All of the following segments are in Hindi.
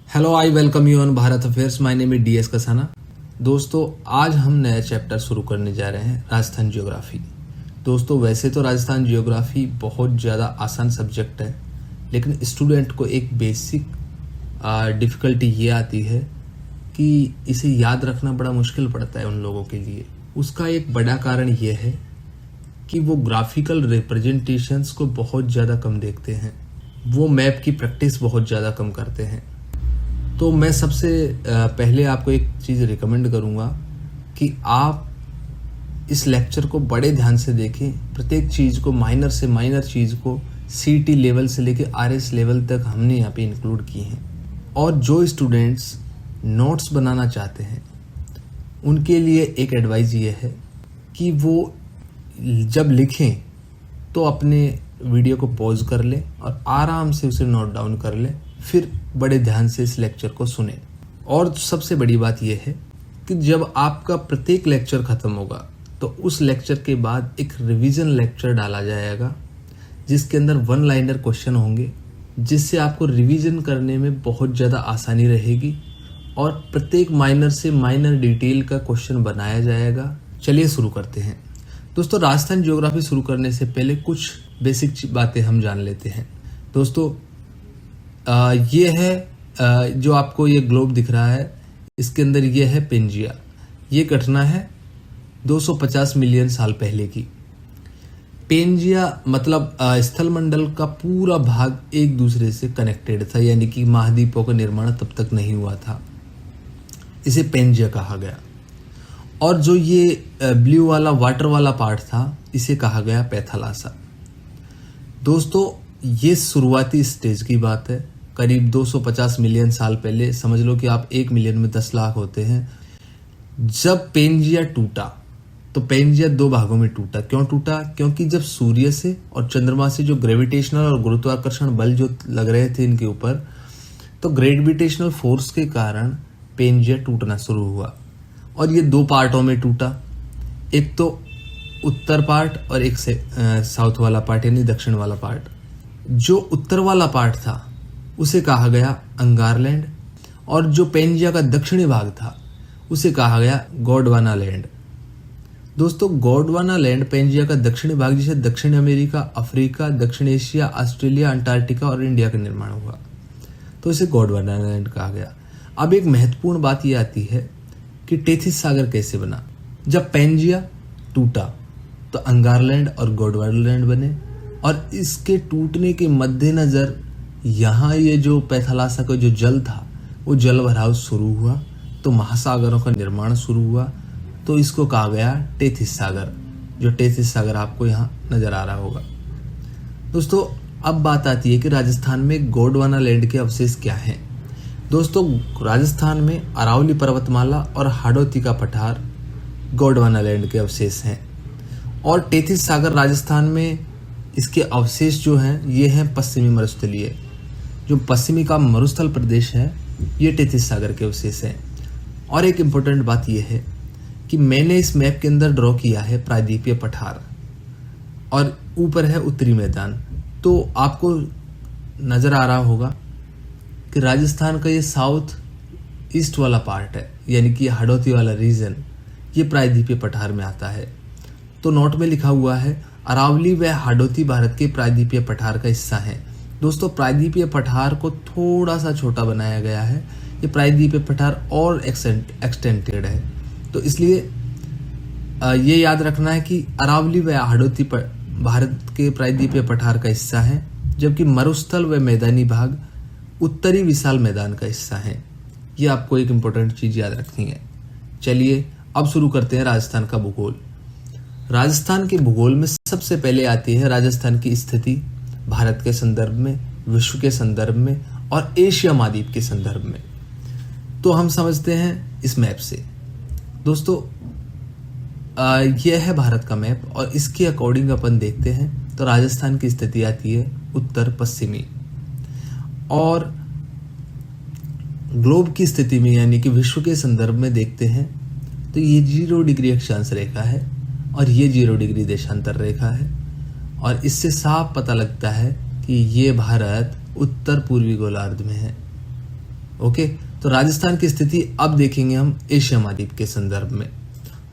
Hello, I welcome you on Bharat affairs. My name is DS Kasana. दोस्तों, आज हम नया चैप्टर शुरू करने जा रहे हैं, राजस्थान जियोग्राफी। दोस्तों, वैसे तो राजस्थान जियोग्राफी बहुत ज़्यादा आसान सब्जेक्ट है, लेकिन स्टूडेंट को एक बेसिक डिफ़िकल्टी ये आती है कि इसे याद रखना बड़ा मुश्किल पड़ता है उन लोगों के लिए। उसका एक बड़ा कारण ये है कि वो ग्राफिकल रिप्रेजेंटेशंस को बहुत ज़्यादा कम देखते हैं, वो मैप की प्रैक्टिस बहुत ज़्यादा कम करते हैं। तो मैं सबसे पहले आपको एक चीज़ रिकमेंड करूँगा कि आप इस लेक्चर को बड़े ध्यान से देखें। प्रत्येक चीज़ को, माइनर से माइनर चीज़ को CT लेवल से लेके RS लेवल तक हमने यहाँ पे इंक्लूड की हैं। और जो स्टूडेंट्स नोट्स बनाना चाहते हैं उनके लिए एक एडवाइस ये है कि वो जब लिखें तो अपने वीडियो को पॉज कर लें और आराम से उसे नोट डाउन कर लें, फिर बड़े ध्यान से इस लेक्चर को सुने। और सबसे बड़ी बात यह है कि जब आपका प्रत्येक लेक्चर खत्म होगा तो उस लेक्चर के बाद एक रिवीजन लेक्चर डाला जाएगा जिसके अंदर वन लाइनर क्वेश्चन होंगे, जिससे आपको रिवीजन करने में बहुत ज़्यादा आसानी रहेगी और प्रत्येक माइनर से माइनर डिटेल का क्वेश्चन बनाया जाएगा। चलिए शुरू करते हैं। दोस्तों, राजस्थान ज्योग्राफी शुरू करने से पहले कुछ बेसिक बातें हम जान लेते हैं। दोस्तों, ये है जो आपको ये ग्लोब दिख रहा है, इसके अंदर ये है पेंजिया। ये घटना है 250 मिलियन साल पहले की। पेंजिया मतलब स्थल मंडल का पूरा भाग एक दूसरे से कनेक्टेड था, यानी कि महाद्वीपों का निर्माण तब तक नहीं हुआ था। इसे पेंजिया कहा गया। और जो ये ब्लू वाला वाटर वाला पार्ट था, इसे कहा गया पैथालासा। दोस्तों, ये शुरुआती स्टेज की बात है। करीब 250 मिलियन साल पहले, समझ लो कि आप 1 मिलियन में 10 लाख होते हैं। जब पेंजिया टूटा तो पेंजिया 2 भागों में टूटा। क्यों टूटा? क्योंकि जब सूर्य से और चंद्रमा से जो ग्रेविटेशनल और गुरुत्वाकर्षण बल जो लग रहे थे इनके ऊपर, तो ग्रेविटेशनल फोर्स के कारण पेंजिया टूटना शुरू हुआ और ये 2 पार्टों में टूटा। एक तो उत्तर पार्ट और एक से साउथ वाला पार्ट, यानी दक्षिण वाला पार्ट। जो उत्तर वाला पार्ट था उसे कहा गया अंगारलैंड, और जो पेंजिया का दक्षिणी भाग था उसे कहा गया गोंडवाना लैंड। दोस्तों, गोंडवाना लैंड पेंजिया का दक्षिणी भाग, जिसे दक्षिण अमेरिका, अफ्रीका, दक्षिण एशिया, ऑस्ट्रेलिया, अंटार्कटिका और इंडिया का निर्माण हुआ, तो इसे गोंडवाना लैंड कहा गया। अब एक महत्वपूर्ण बात यह आती है कि टेथिस सागर कैसे बना। जब पेंजिया टूटा तो अंगारलैंड और गोंडवाना लैंड बने, और इसके टूटने के मद्देनजर यहाँ ये जो पैथालासा का जो जल था वो जल भराव शुरू हुआ, तो महासागरों का निर्माण शुरू हुआ। तो इसको कहा गया टेथिस सागर, जो टेथिस सागर आपको यहाँ नजर आ रहा होगा। दोस्तों, अब बात आती है कि राजस्थान में गोंडवाना लैंड के अवशेष क्या हैं। दोस्तों, राजस्थान में अरावली पर्वतमाला और हाड़ौती का पठार गोंडवाना लैंड के अवशेष हैं, और टेथिस सागर राजस्थान में इसके अवशेष जो हैं ये हैं पश्चिमी मरुस्थलीय। जो पश्चिमी का मरुस्थल प्रदेश है ये टेथिस सागर के अवशेष हैं। और एक इम्पोर्टेंट बात यह है कि मैंने इस मैप के अंदर ड्रॉ किया है प्रायद्वीपीय पठार, और ऊपर है उत्तरी मैदान। तो आपको नजर आ रहा होगा कि राजस्थान का ये साउथ ईस्ट वाला पार्ट है, यानी कि हाड़ौती वाला रीजन, ये प्रायद्वीपीय पठार में आता है। तो नोट में लिखा हुआ है अरावली व हाड़ौती भारत के प्रायद्वीपीय पठार का हिस्सा है। दोस्तों, प्रायद्वीपीय पठार को थोड़ा सा छोटा बनाया गया है। ये प्रायद्वीपीय पठार और एक्सटेंडेड है, तो इसलिए ये याद रखना है कि अरावली व हाड़ौती भारत के प्रायद्वीपीय पठार का हिस्सा है, जबकि मरुस्थल व मैदानी भाग उत्तरी विशाल मैदान का हिस्सा है। ये आपको एक इम्पोर्टेंट चीज याद रखनी है। चलिए अब शुरू करते हैं राजस्थान का भूगोल। राजस्थान के भूगोल में सबसे पहले आती है राजस्थान की स्थिति भारत के संदर्भ में, विश्व के संदर्भ में और एशिया महाद्वीप के संदर्भ में। तो हम समझते हैं इस मैप से। दोस्तों, यह है भारत का मैप, और इसके अकॉर्डिंग अपन देखते हैं तो राजस्थान की स्थिति आती है उत्तर पश्चिमी। और ग्लोब की स्थिति में, यानी कि विश्व के संदर्भ में देखते हैं तो ये 0 डिग्री अक्षांश रेखा है और ये 0 डिग्री देशांतर रेखा है। और इससे साफ पता लगता है कि ये भारत उत्तर पूर्वी गोलार्ध में है। ओके, तो राजस्थान की स्थिति अब देखेंगे हम एशिया महाद्वीप के संदर्भ में।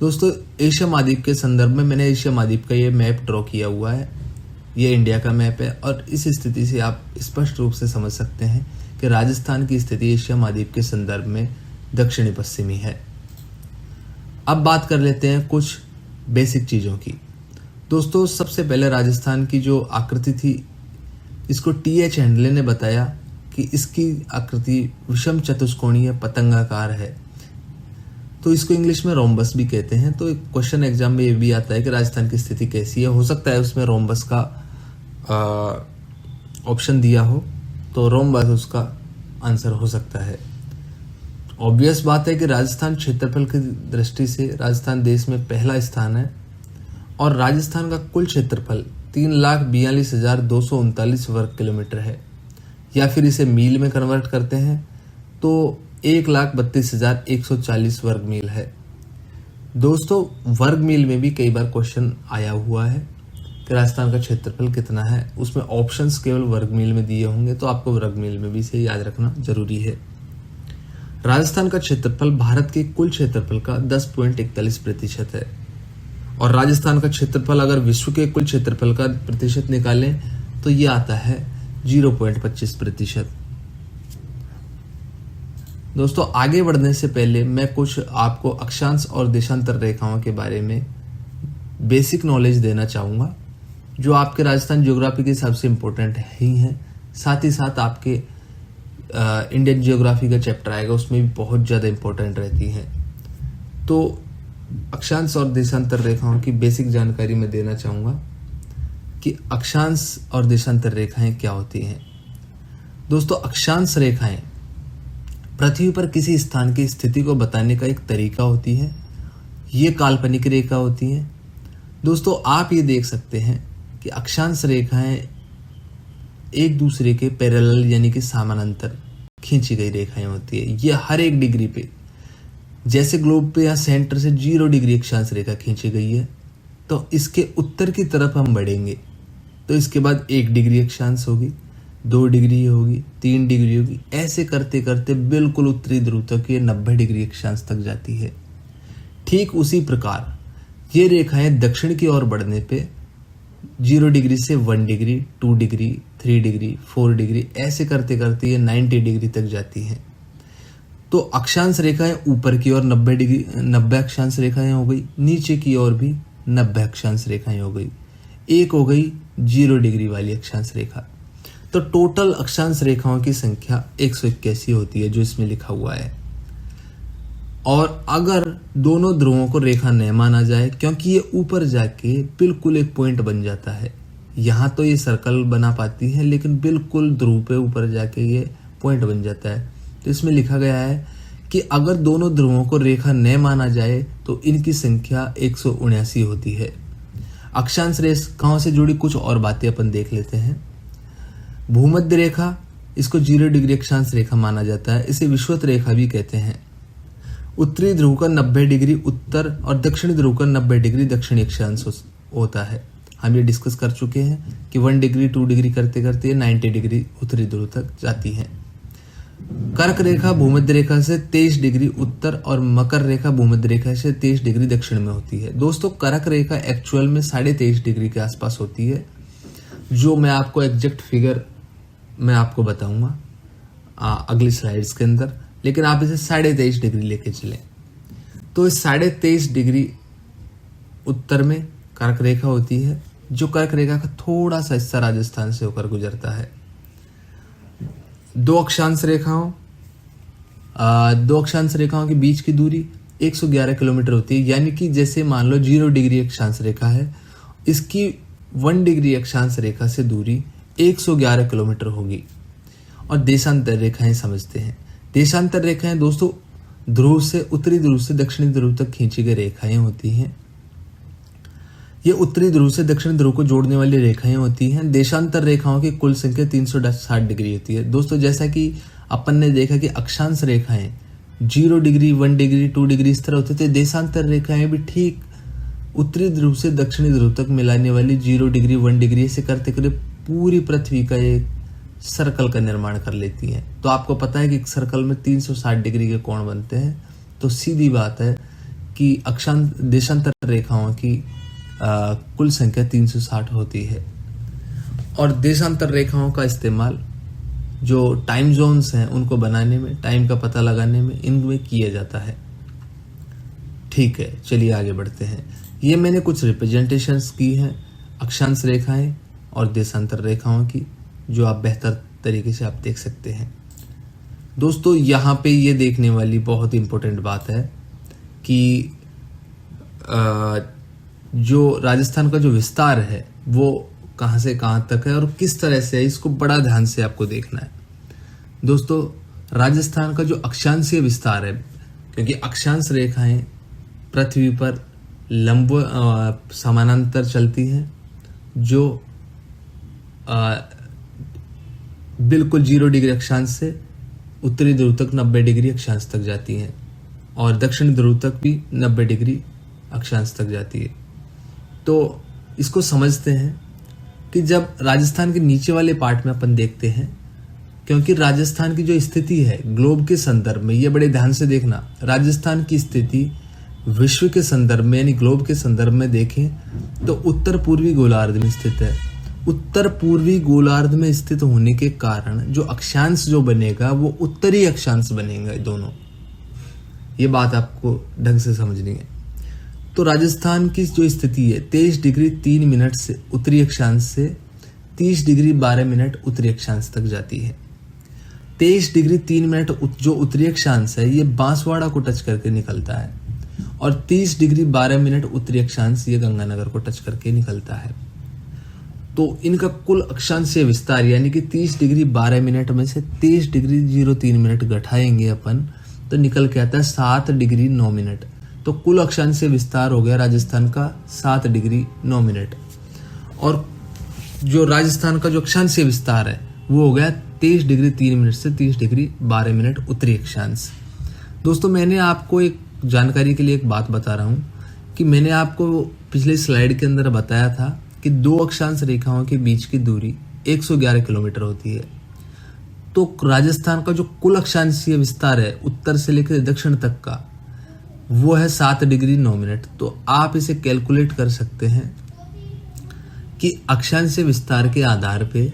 दोस्तों, एशिया महाद्वीप के संदर्भ में मैंने एशिया महाद्वीप का ये मैप ड्रॉ किया हुआ है। ये इंडिया का मैप है और इस स्थिति से आप स्पष्ट रूप से समझ सकते हैं कि राजस्थान की स्थिति एशिया महाद्वीप के संदर्भ में दक्षिणी पश्चिमी है। अब बात कर लेते हैं कुछ बेसिक चीज़ों की। दोस्तों, सबसे पहले राजस्थान की जो आकृति थी, इसको टी.एच. हैंडले ने बताया कि इसकी आकृति विषम चतुष्कोणीय पतंगाकार है। तो इसको इंग्लिश में रोम्बस भी कहते हैं। तो एक क्वेश्चन एग्जाम में ये भी आता है कि राजस्थान की स्थिति कैसी है। हो सकता है उसमें रोम्बस का ऑप्शन दिया हो, तो रोम्बस उसका आंसर हो सकता है। ऑब्वियस बात है कि राजस्थान क्षेत्रफल की दृष्टि से राजस्थान देश में पहला स्थान है और राजस्थान का कुल क्षेत्रफल 3,42,239 वर्ग किलोमीटर है, या फिर इसे मील में कन्वर्ट करते हैं तो 1,32,140 वर्ग मील है। दोस्तों, वर्ग मील में भी कई बार क्वेश्चन आया हुआ है कि राजस्थान का क्षेत्रफल कितना है। उसमें ऑप्शंस केवल वर्ग मील में दिए होंगे, तो आपको वर्ग मील में भी इसे याद रखना जरूरी है। राजस्थान का क्षेत्रफल भारत के कुल क्षेत्रफल का 10.41% है और राजस्थान का क्षेत्रफल अगर विश्व के कुल क्षेत्रफल का प्रतिशत निकालें तो ये आता है 0.25%। दोस्तों, आगे बढ़ने से पहले मैं कुछ आपको अक्षांश और देशांतर रेखाओं के बारे में बेसिक नॉलेज देना चाहूँगा, जो आपके राजस्थान ज्योग्राफी के हिसाब से इम्पोर्टेंट ही हैं। साथ ही साथ आपके इंडियन ज्योग्राफी का चैप्टर आएगा, उसमें भी बहुत ज़्यादा इम्पोर्टेंट रहती हैं। तो अक्षांश और देशांतर रेखाओं की बेसिक जानकारी मैं देना चाहूँगा कि अक्षांश और देशांतर रेखाएं क्या होती हैं। दोस्तों, अक्षांश रेखाएं पृथ्वी पर किसी स्थान की स्थिति को बताने का एक तरीका होती है। ये काल्पनिक रेखा होती हैं। दोस्तों, आप ये देख सकते हैं कि अक्षांश रेखाएं एक दूसरे के पैरेलल यानी कि समानांतर खींची गई रेखाएं होती है। ये हर एक डिग्री पे, जैसे ग्लोब पे या सेंटर से 0 डिग्री अक्षांश रेखा खींची गई है, तो इसके उत्तर की तरफ हम बढ़ेंगे तो इसके बाद 1 डिग्री अक्षांश होगी, 2 डिग्री होगी, 3 डिग्री होगी। ऐसे करते करते बिल्कुल उत्तरी ध्रुव तक ये 90 डिग्री अक्षांश तक जाती है। ठीक उसी प्रकार ये रेखाएं दक्षिण की ओर बढ़ने पे 0 डिग्री से 1 डिग्री, 2 डिग्री, 3 डिग्री, 4 डिग्री, ऐसे करते करते ये 90 डिग्री तक जाती हैं। तो अक्षांश रेखाएं ऊपर की ओर 90 अक्षांश रेखाएं हो गई, नीचे की ओर भी 90 अक्षांश रेखाएं हो गई, एक हो गई 0 डिग्री वाली अक्षांश रेखा। तो टोटल अक्षांश रेखाओं की संख्या 181 होती है, जो इसमें लिखा हुआ है। और अगर दोनों ध्रुवों को रेखा न माना जाए, क्योंकि ये ऊपर जाके बिल्कुल एक पॉइंट बन जाता है। यहाँ तो ये सर्कल बना पाती है, लेकिन बिल्कुल ध्रुव पे ऊपर जाके ये पॉइंट बन जाता है। तो इसमें लिखा गया है कि अगर दोनों ध्रुवों को रेखा न माना जाए तो इनकी संख्या 179 होती है। अक्षांश रेखाओं से जुड़ी कुछ और बातें अपन देख लेते हैं। भूमध्य रेखा, इसको 0 डिग्री अक्षांश रेखा माना जाता है। इसे विषुवत रेखा भी कहते हैं। उत्तरी ध्रुव का 90 डिग्री उत्तर और दक्षिणी ध्रुव का 90 डिग्री दक्षिणी अक्षांश होता है। हम ये डिस्कस कर चुके हैं कि 1 डिग्री 2 डिग्री करते करते 90 डिग्री उत्तरी ध्रुव तक जाती है। कर्क रेखा भूमध्य रेखा से 23 डिग्री उत्तर और मकर रेखा भूमध्य रेखा से 23 डिग्री दक्षिण में होती है। दोस्तों, कर्क रेखा एक्चुअल में 23.5 डिग्री के आसपास होती है, जो मैं आपको एग्जैक्ट फिगर मैं आपको बताऊंगा अगली स्लाइड्स के अंदर, लेकिन आप इसे 23.5 डिग्री लेके चलें। तो इस 23.5 डिग्री उत्तर में कर्क रेखा होती है, जो कर्क रेखा का थोड़ा सा हिस्सा राजस्थान से होकर गुजरता है। दो अक्षांश रेखाओं के बीच की दूरी 111 किलोमीटर होती है। यानी कि जैसे मान लो 0 डिग्री अक्षांश रेखा है, इसकी 1 डिग्री अक्षांश रेखा से दूरी 111 किलोमीटर होगी। और देशांतर रेखाएं समझते हैं। देशांतर रेखाएं दोस्तों ध्रुव से उत्तरी ध्रुव से दक्षिणी ध्रुव तक खींची गई रेखाएं होती हैं। ये उत्तरी ध्रुव से दक्षिणी ध्रुव को जोड़ने वाली रेखाएं होती हैं। देशांतर रेखाओं की कुल संख्या 360 डिग्री होती है। दोस्तों, जैसा कि अपन ने देखा कि अक्षांश रेखाएं 0 डिग्री, 1 डिग्री, 2 डिग्री इस तरह होते थे, देशांतर रेखाएं भी ठीक उत्तरी ध्रुव से दक्षिणी ध्रुव तक मिलाने वाली 0 डिग्री, 1 डिग्री ऐसे करते करते पूरी पृथ्वी का एक सर्कल का निर्माण कर लेती हैं। तो आपको पता है कि एक सर्कल में 360 डिग्री के कोण बनते हैं। तो सीधी बात है कि देशांतर रेखाओं की कुल संख्या 360 होती है। और देशांतर रेखाओं का इस्तेमाल जो टाइम जोन्स हैं उनको बनाने में, टाइम का पता लगाने में, इनमें किया जाता है। ठीक है, चलिए आगे बढ़ते हैं। ये मैंने कुछ रिप्रेजेंटेशंस की हैं अक्षांश रेखाएं और देशांतर रेखाओं की, जो आप बेहतर तरीके से आप देख सकते हैं। दोस्तों यहाँ पे ये देखने वाली बहुत इंपॉर्टेंट बात है कि जो राजस्थान का जो विस्तार है वो कहाँ से कहाँ तक है और किस तरह से है, इसको बड़ा ध्यान से आपको देखना है। दोस्तों राजस्थान का जो अक्षांशीय विस्तार है, क्योंकि अक्षांश रेखाएं पृथ्वी पर लंब समानांतर चलती हैं, जो बिल्कुल 0 डिग्री अक्षांश से उत्तरी ध्रुव तक 90 डिग्री अक्षांश तक जाती हैं और दक्षिण ध्रुव तक भी 90 डिग्री अक्षांश तक जाती है। तो इसको समझते हैं कि जब राजस्थान के नीचे वाले पार्ट में अपन देखते हैं, क्योंकि राजस्थान की जो स्थिति है ग्लोब के संदर्भ में, ये बड़े ध्यान से देखना, राजस्थान की स्थिति विश्व के संदर्भ में यानी ग्लोब के संदर्भ में देखें तो उत्तर पूर्वी गोलार्ध में स्थित है। उत्तर पूर्वी गोलार्ध में स्थित होने के कारण जो अक्षांश जो बनेगा वो उत्तरी अक्षांश बनेगा दोनों। ये बात आपको ढंग से समझनी है। तो राजस्थान की जो स्थिति है 23 डिग्री 3 मिनट से उत्तरी अक्षांश से 30 डिग्री 12 मिनट उत्तरी अक्षांश तक जाती है। 23 डिग्री 3 मिनट जो उत्तरी अक्षांश है ये बांसवाड़ा को टच करके निकलता है और 30 डिग्री 12 मिनट उत्तरी अक्षांश ये गंगानगर को टच करके निकलता है। तो इनका कुल अक्षांशीय विस्तार यानी कि 30 डिग्री 12 मिनट में से 23 डिग्री 03 मिनट घटाएंगे अपन तो निकल के आता है 7 डिग्री 9 मिनट। तो कुल अक्षांशीय विस्तार हो गया राजस्थान का 7 डिग्री 9 मिनट। और जो राजस्थान का जो अक्षांशीय विस्तार है वो हो गया 23 डिग्री 3 मिनट से 30 डिग्री 12 मिनट उत्तरी अक्षांश। दोस्तों मैंने आपको एक जानकारी के लिए एक बात बता रहा हूं कि मैंने आपको पिछले स्लाइड के अंदर बताया था कि 2 अक्षांश रेखाओं के बीच की दूरी 111 किलोमीटर होती है। तो राजस्थान का जो कुल अक्षांशीय विस्तार है उत्तर से लेकर दक्षिण तक का वो है 7 डिग्री 9 मिनट। तो आप इसे कैलकुलेट कर सकते हैं कि अक्षांशीय विस्तार के आधार पे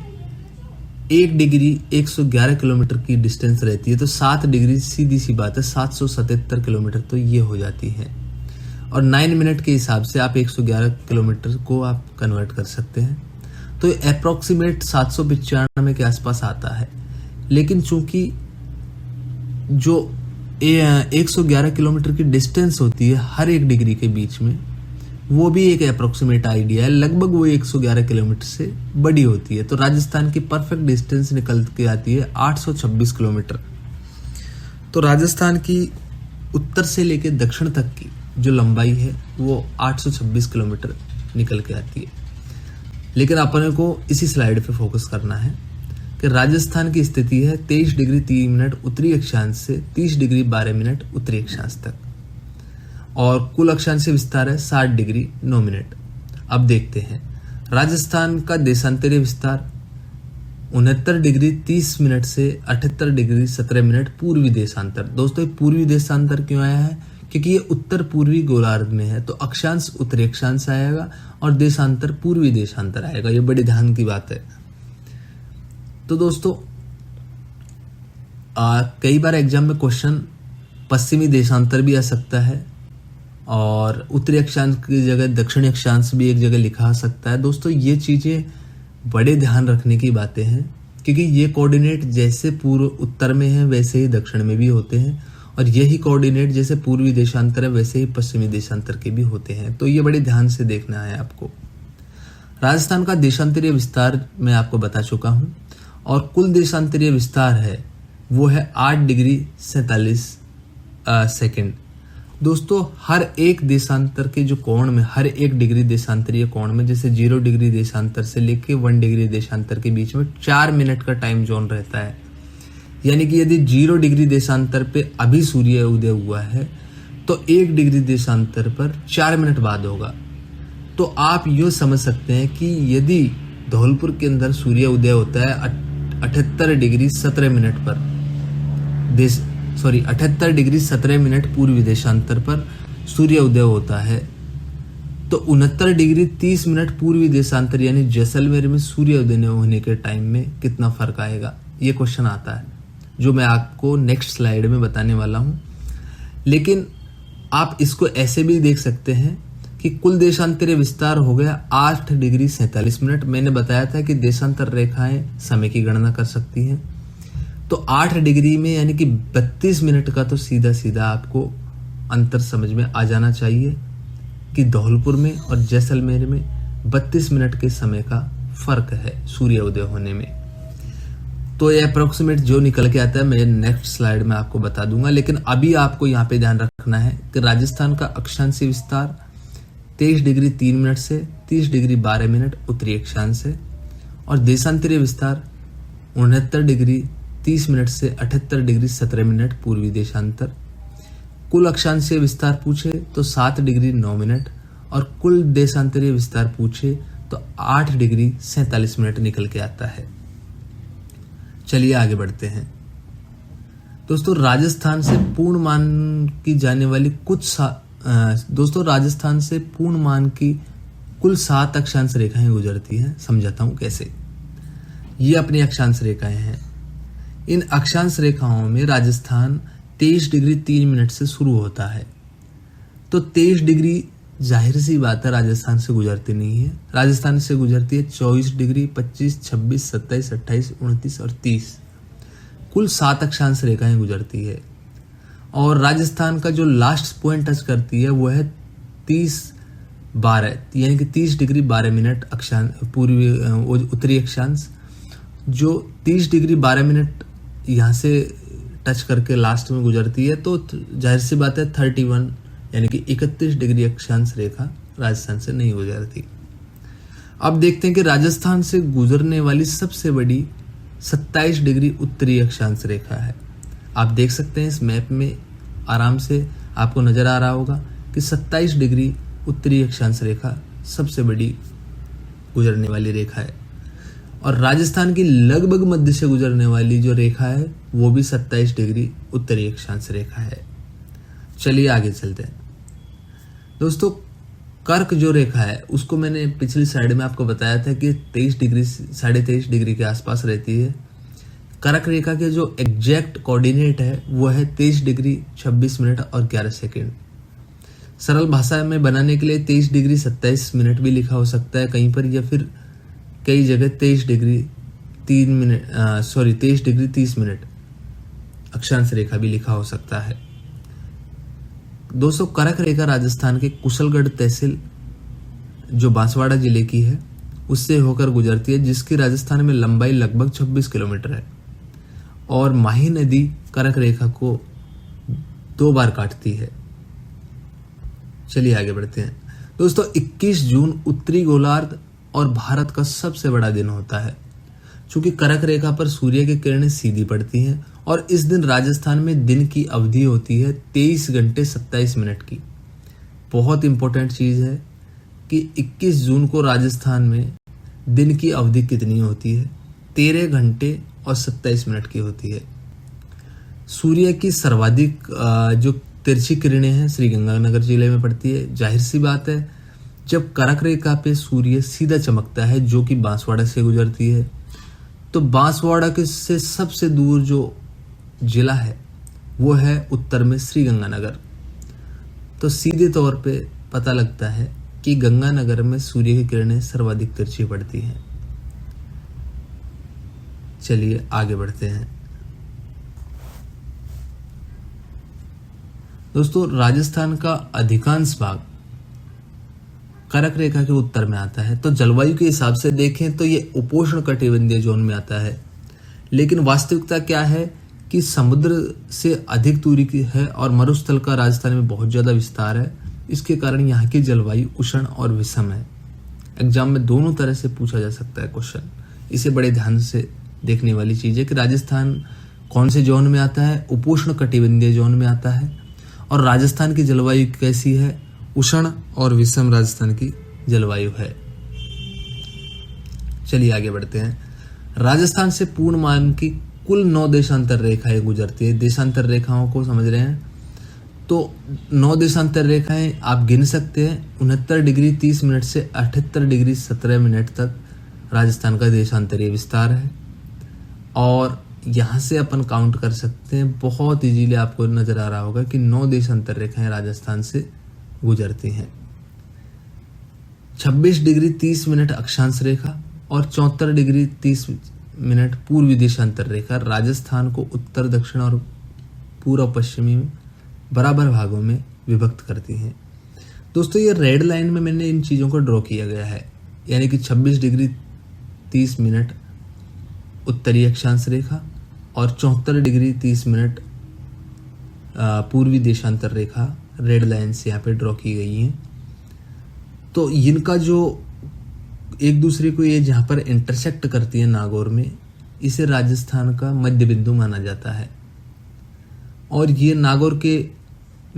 1 डिग्री 111 किलोमीटर की डिस्टेंस रहती है। तो 7 डिग्री सीधी सी बात है 777 किलोमीटर तो ये हो जाती है। और 9 मिनट के हिसाब से आप 111 किलोमीटर को आप कन्वर्ट कर सकते हैं। तो अप्रोक्सीमेट 795 के आसपास आता है। लेकिन चूंकि जो 111 किलोमीटर की डिस्टेंस होती है हर एक डिग्री के बीच में, वो भी एक अप्रोक्सीमेट आइडिया है, लगभग वो 111 किलोमीटर से बड़ी होती है। तो राजस्थान की परफेक्ट डिस्टेंस निकल के आती है 826 किलोमीटर। तो राजस्थान की उत्तर से लेकर दक्षिण तक की जो लंबाई है वो 826 किलोमीटर निकल के आती है। लेकिन अपने को इसी स्लाइड पे फोकस करना है कि राजस्थान की स्थिति है 23 डिग्री 3 मिनट उत्तरी अक्षांश से 30 डिग्री 12 मिनट उत्तरी अक्षांश तक और कुल अक्षांशीय विस्तार है 60 डिग्री 9 मिनट। अब देखते हैं राजस्थान का देशांतरीय विस्तार 69 डिग्री 30 मिनट से 78 डिग्री 17 मिनट पूर्वी देशांतर। दोस्तों पूर्वी देशांतर क्यों आया है? क्योंकि ये उत्तर पूर्वी गोलार्ध में है तो अक्षांश उत्तरी अक्षांश आएगा और देशांतर पूर्वी देशांतर आएगा। ये बड़े ध्यान की बात है। तो दोस्तों कई बार एग्जाम में क्वेश्चन पश्चिमी देशांतर भी आ सकता है और उत्तरी अक्षांश की जगह दक्षिणी अक्षांश भी एक जगह लिखा आ सकता है। दोस्तों ये चीजें बड़े ध्यान रखने की बातें हैं क्योंकि ये कोऑर्डिनेट जैसे पूर्व उत्तर में है वैसे ही दक्षिण में भी होते हैं और यही कोऑर्डिनेट जैसे पूर्वी देशांतर है वैसे ही पश्चिमी देशांतर के भी होते हैं। तो ये बड़े ध्यान से देखना है आपको। राजस्थान का देशांतरीय विस्तार मैं आपको बता चुका हूं और कुल देशांतरीय विस्तार है वो है 8 डिग्री 47 सेकेंड। दोस्तों हर एक देशांतर के जो कोण में, हर एक डिग्री देशांतरीय कोण में, जैसे 0 डिग्री देशांतर से लेके 1 डिग्री देशांतर के बीच में 4 मिनट का टाइम जोन रहता है। यानी कि यदि 0 डिग्री देशांतर पे अभी सूर्य उदय हुआ है तो 1 डिग्री देशांतर पर 4 मिनट बाद होगा। तो आप यो समझ सकते हैं कि यदि धौलपुर के अंदर सूर्य उदय होता है 78 डिग्री 17 मिनट पर 78 डिग्री 17 मिनट पूर्वी देशांतर पर सूर्य उदय होता है, तो 69 डिग्री 30 मिनट पूर्वी देशांतर यानी जैसलमेर में सूर्य उदय होने के टाइम में कितना फर्क आएगा, ये क्वेश्चन आता है जो मैं आपको नेक्स्ट स्लाइड में बताने वाला हूं। लेकिन आप इसको ऐसे भी देख सकते हैं कि कुल देशांतरीय विस्तार हो गया 8 डिग्री 47 मिनट। मैंने बताया था कि देशांतर रेखाएं समय की गणना कर सकती हैं, तो 8 डिग्री में यानी कि 32 मिनट का तो सीधा सीधा आपको अंतर समझ में आ जाना चाहिए कि धौलपुर में और जैसलमेर में 32 मिनट के समय का फर्क है सूर्य उदय होने में। तो ये अप्रोक्सीमेट जो निकल के आता है मैं नेक्स्ट स्लाइड में आपको बता दूंगा। लेकिन अभी आपको यहाँ पे ध्यान रखना है कि राजस्थान का अक्षांशीय विस्तार 23 डिग्री 3 मिनट से 30 डिग्री 12 मिनट उत्तरी अक्षांश है, और देशांतरीय विस्तार 69 डिग्री 30 मिनट से 78 डिग्री 17 मिनट पूर्वी देशांतर। कुल अक्षांशीय विस्तार पूछे तो 7 डिग्री 9 मिनट, और कुल देशांतरीय विस्तार पूछे तो 8 डिग्री 47 मिनट निकल के आता है। चलिए आगे बढ़ते हैं। दोस्तों राजस्थान से पूर्णमान की जाने वाली राजस्थान से पूर्णमान की कुल 7 अक्षांश रेखाएं गुजरती हैं। समझाता हूं कैसे। ये अपनी अक्षांश रेखाएं हैं। इन अक्षांश रेखाओं में राजस्थान 23 डिग्री 3 मिनट से शुरू होता है, तो 23 डिग्री जाहिर सी बात है राजस्थान से गुजरती नहीं है। राजस्थान से गुजरती है 24 डिग्री 25, 26, 27, 28, 29 और 30। कुल 7 अक्षांश रेखाएं गुजरती है, और राजस्थान का जो लास्ट पॉइंट टच करती है वो है 30-12 यानी कि 30 डिग्री 12 मिनट अक्षांश पूर्वी उत्तरी अक्षांश। जो 30 डिग्री 12 मिनट यहाँ से टच करके लास्ट में गुजरती है, तो जाहिर सी बात है 31 यानी कि 31 डिग्री अक्षांश रेखा राजस्थान से नहीं गुजरती। अब देखते हैं कि राजस्थान से गुजरने वाली सबसे बड़ी 27 डिग्री उत्तरी अक्षांश रेखा है। आप देख सकते हैं इस मैप में आराम से आपको नजर आ रहा होगा कि 27 डिग्री उत्तरी अक्षांश रेखा सबसे बड़ी गुजरने वाली रेखा है, और राजस्थान की लगभग मध्य से गुजरने वाली जो रेखा है वो भी 27 डिग्री उत्तरी अक्षांश रेखा है। चलिए आगे चलते हैं। दोस्तों कर्क जो रेखा है उसको मैंने पिछली स्लाइड में आपको बताया था कि 23 डिग्री 23.5 डिग्री के आसपास रहती है। कर्क रेखा के जो एग्जैक्ट कोऑर्डिनेट है वो है 23 डिग्री 26 मिनट और 11 सेकेंड। सरल भाषा में बनाने के लिए 23 डिग्री 27 मिनट भी लिखा हो सकता है कहीं पर, या फिर कई जगह 23 डिग्री 30 मिनट अक्षांश रेखा भी लिखा हो सकता है। दोस्तों कर्क रेखा राजस्थान के कुशलगढ़ तहसील जो बांसवाड़ा जिले की है उससे होकर गुजरती है, जिसकी राजस्थान में लंबाई लगभग 26 किलोमीटर है, और माही नदी कर्क रेखा को 2 बार काटती है। चलिए आगे बढ़ते हैं। दोस्तों 21 जून उत्तरी गोलार्ध और भारत का सबसे बड़ा दिन होता है, चूंकि कर्क रेखा पर सूर्य की किरणें सीधी पड़ती हैं, और इस दिन राजस्थान में दिन की अवधि होती है 23 घंटे 27 मिनट की। बहुत इंपॉर्टेंट चीज है कि 21 जून को राजस्थान में दिन की अवधि कितनी होती है, 13 घंटे और 27 मिनट की होती है। सूर्य की सर्वाधिक जो तिरछी किरणें हैं श्रीगंगानगर जिले में पड़ती है। जाहिर सी बात है जब कर्क रेखा पे सूर्य सीधा चमकता है जो कि बांसवाड़ा से गुजरती है, तो बांसवाड़ा के से सबसे दूर जो जिला है वो है उत्तर में श्रीगंगानगर। तो सीधे तौर पे पता लगता है कि गंगानगर में सूर्य की किरणें सर्वाधिक तिरछी पड़ती हैं। चलिए आगे बढ़ते हैं। दोस्तों राजस्थान का अधिकांश भाग कर्क रेखा के उत्तर में आता है, तो जलवायु के हिसाब से देखें तो ये उपोष्ण कटिबंधीय जोन में आता है। लेकिन वास्तविकता क्या है कि समुद्र से अधिक दूरी की है और मरुस्थल का राजस्थान में बहुत ज्यादा विस्तार है। इसके कारण यहाँ की जलवायु उष्ण और विषम है। एग्जाम में दोनों तरह से पूछा जा सकता है क्वेश्चन। इसे बड़े ध्यान से देखने वाली चीज है कि राजस्थान कौन से जोन में आता है, उपोष्ण कटिबंधीय जोन में आता है, और राजस्थान की जलवायु कैसी है, उष्ण और विषम राजस्थान की जलवायु है। चलिए आगे बढ़ते हैं। राजस्थान से पूर्णमान की कुल 9 देशांतर रेखाएं गुजरती है। देशांतर रेखाओं को समझ रहे हैं तो 9 देशांतर रेखाएं आप गिन सकते हैं। 69 डिग्री 30 मिनट से 78 डिग्री 17 मिनट तक राजस्थान का देशांतरीय विस्तार है। और यहाँ से अपन काउंट कर सकते हैं, बहुत इजीली आपको नजर आ रहा होगा कि 9 देशांतर रेखाएं राजस्थान से गुजरती हैं। 26 डिग्री 30 मिनट अक्षांश रेखा और 74 डिग्री 30 मिनट पूर्वी देशांतर रेखा राजस्थान को उत्तर दक्षिण और पूर्व पश्चिमी में बराबर भागों में विभक्त करती हैं। दोस्तों ये रेड लाइन में मैंने इन चीज़ों को ड्रॉ किया गया है, यानी कि 26 डिग्री 30 मिनट उत्तरी अक्षांश रेखा और 74 डिग्री 30 मिनट पूर्वी देशांतर रेखा रेड लाइन से यहाँ पे ड्रॉ की गई हैं। तो इनका जो एक दूसरे को ये जहाँ पर इंटरसेक्ट करती है नागौर में, इसे राजस्थान का मध्य बिंदु माना जाता है। और ये नागौर के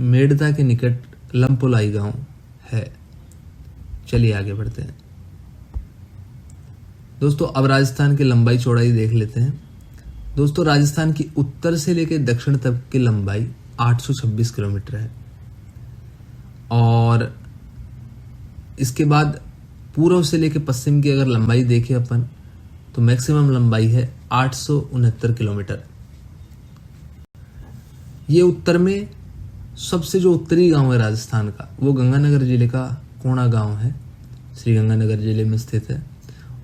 मेड़ता के निकट लंपोलाई गांव है। चलिए आगे बढ़ते हैं दोस्तों। अब राजस्थान की लंबाई चौड़ाई देख लेते हैं। दोस्तों राजस्थान की उत्तर से लेकर दक्षिण तक की लंबाई 826 किलोमीटर है और इसके बाद पूर्व से लेकर पश्चिम की अगर लंबाई देखें अपन तो मैक्सिमम लंबाई है 869 किलोमीटर। ये उत्तर में सबसे जो उत्तरी गांव है राजस्थान का वो गंगानगर जिले का कोणा गांव है, श्री गंगानगर जिले में स्थित है।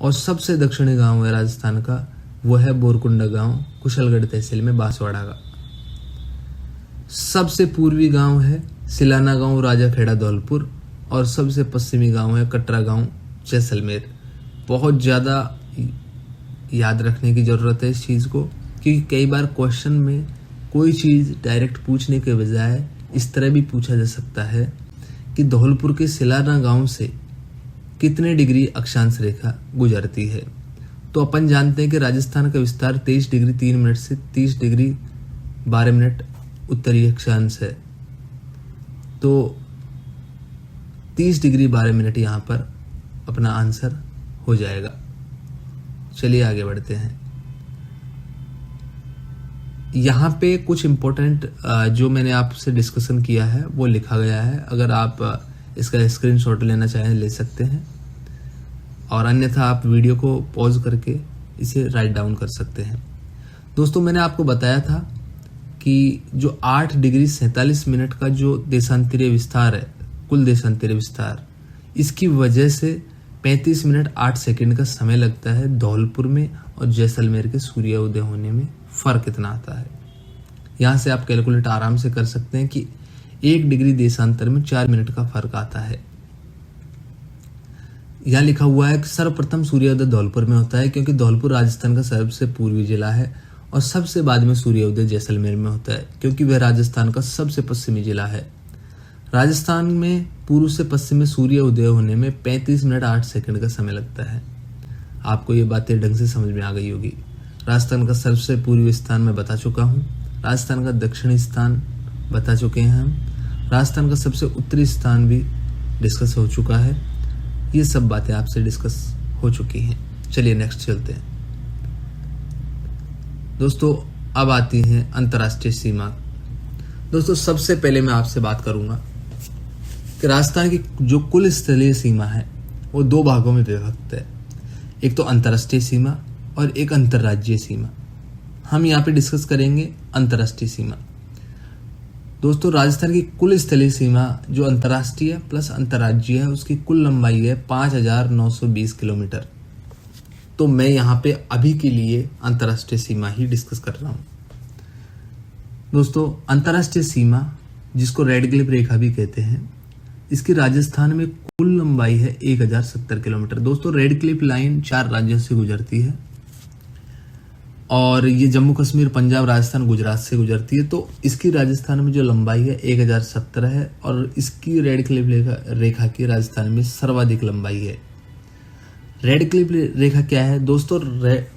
और सबसे दक्षिणी गांव है राजस्थान का वो है बोरकुंडा गांव, कुशलगढ़ तहसील में बांसवाड़ा का। सबसे पूर्वी गांव है सिलाना गांव, राजाखेड़ा, धौलपुर। और सबसे पश्चिमी गांव है कटरा गांव, जैसलमेर। बहुत ज़्यादा याद रखने की ज़रूरत है इस चीज़ को, क्योंकि कई बार क्वेश्चन में कोई चीज़ डायरेक्ट पूछने के बजाय इस तरह भी पूछा जा सकता है कि धौलपुर के सिलाना गांव से कितने डिग्री अक्षांश रेखा गुजरती है। तो अपन जानते हैं कि राजस्थान का विस्तार 23 डिग्री 3 मिनट से 30 डिग्री 12 मिनट उत्तरी अक्षांश है। तो 30 डिग्री 12 मिनट यहाँ पर अपना आंसर हो जाएगा। चलिए आगे बढ़ते हैं। यहाँ पे कुछ इम्पोर्टेंट जो मैंने आपसे डिस्कशन किया है वो लिखा गया है। अगर आप इसका स्क्रीनशॉट लेना चाहें ले सकते हैं, और अन्यथा आप वीडियो को पॉज करके इसे राइट डाउन कर सकते हैं। दोस्तों मैंने आपको बताया था कि जो 8 डिग्री 47 मिनट का जो देशांतरीय विस्तार है, कुल देशांतरीय विस्तार, इसकी वजह से 35 मिनट 8 सेकंड का समय लगता है धौलपुर में और जैसलमेर के सूर्योदय होने में फर्क कितना आता है। यहाँ से आप कैलकुलेट आराम से कर सकते हैं कि 1 डिग्री देशांतर में 4 मिनट का फर्क आता है। यहाँ लिखा हुआ है कि सर्वप्रथम सूर्योदय धौलपुर में होता है, क्योंकि धौलपुर राजस्थान का सबसे पूर्वी जिला है। और सबसे बाद में सूर्योदय जैसलमेर में होता है, क्योंकि वह राजस्थान का सबसे पश्चिमी जिला है। राजस्थान में पूर्व से पश्चिम में सूर्योदय होने में 35 मिनट 8 सेकंड का समय लगता है। आपको ये बातें ढंग से समझ में आ गई होगी। राजस्थान का सबसे पूर्वी स्थान मैं बता चुका हूँ, राजस्थान का दक्षिणी स्थान बता चुके हैं हम, राजस्थान का सबसे उत्तरी स्थान भी डिस्कस हो चुका है। ये सब बातें आपसे डिस्कस हो चुकी हैं। चलिए नेक्स्ट चलते हैं दोस्तों। अब आती हैं अंतर्राष्ट्रीय सीमा। दोस्तों सबसे पहले मैं आपसे बात करूंगा कि राजस्थान की जो कुल स्थलीय सीमा है वो 2 भागों में विभक्त है। एक तो अंतर्राष्ट्रीय सीमा और एक अंतर्राज्यीय सीमा। हम यहाँ पे डिस्कस करेंगे अंतर्राष्ट्रीय सीमा। दोस्तों राजस्थान की कुल स्थलीय सीमा जो अंतर्राष्ट्रीय प्लस अंतर्राज्यीय है उसकी कुल लंबाई है 5920 किलोमीटर। तो मैं यहाँ पे अभी के लिए अंतर्राष्ट्रीय सीमा ही डिस्कस कर रहा हूँ। दोस्तों अंतर्राष्ट्रीय सीमा जिसको रेड क्लिफ रेखा भी कहते हैं, इसकी राजस्थान में कुल लंबाई है 1070 किलोमीटर। दोस्तों रेड क्लिफ लाइन 4 राज्यों से गुजरती है और ये जम्मू कश्मीर, पंजाब, राजस्थान, गुजरात से गुजरती है। तो इसकी राजस्थान में जो लंबाई है 1070 है और इसकी रेड क्लिफ रेखा की राजस्थान में सर्वाधिक लंबाई है। रेड क्लिफ रेखा क्या है दोस्तों?